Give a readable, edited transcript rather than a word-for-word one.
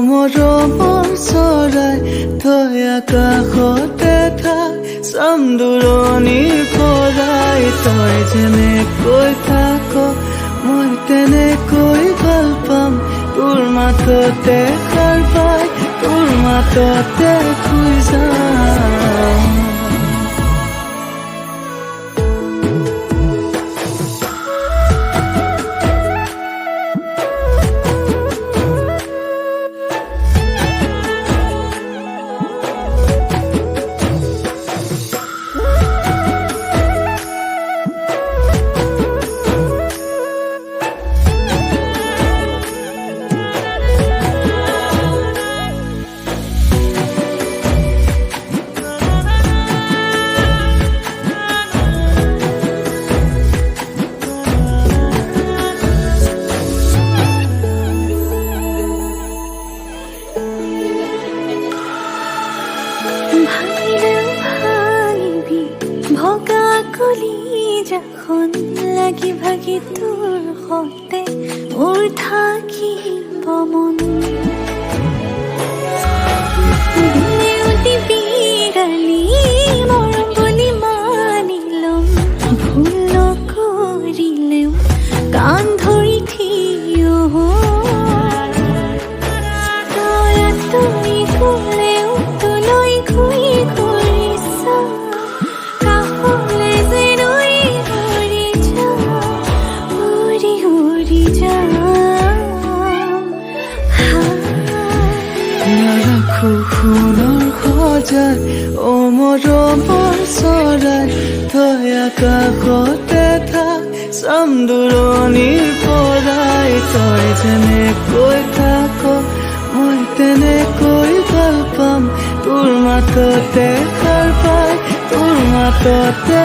মৰমৰ চৰাই তই আকাশতে থাক চাম দূৰণিৰ পৰাই তই যেনেকৈ থাক মই তেনেকৈ ভাল পাম তোৰ মাততে সাৰ পাই তোৰ মাততে শুই যাম ভগা কলিজাখন লাগি ভাগি তোৰ সতে মোৰ থাকিব মন অতি বিৰালি মৰম বুলি মানি লম ভুল নকৰিলেও কাণ ধৰি থিয় তুমি ক'লেও তোলৈ ঘূৰি ঘূৰি চাম সোণৰ সজাই মৰমৰ চৰাই তই আকাশতে থাক চাম দূৰণিৰ পৰাই তই যেনেকৈ থাক মই তেনেকৈ ভাল পাম তোৰ মাততে সাৰ পাই তোৰ মাততে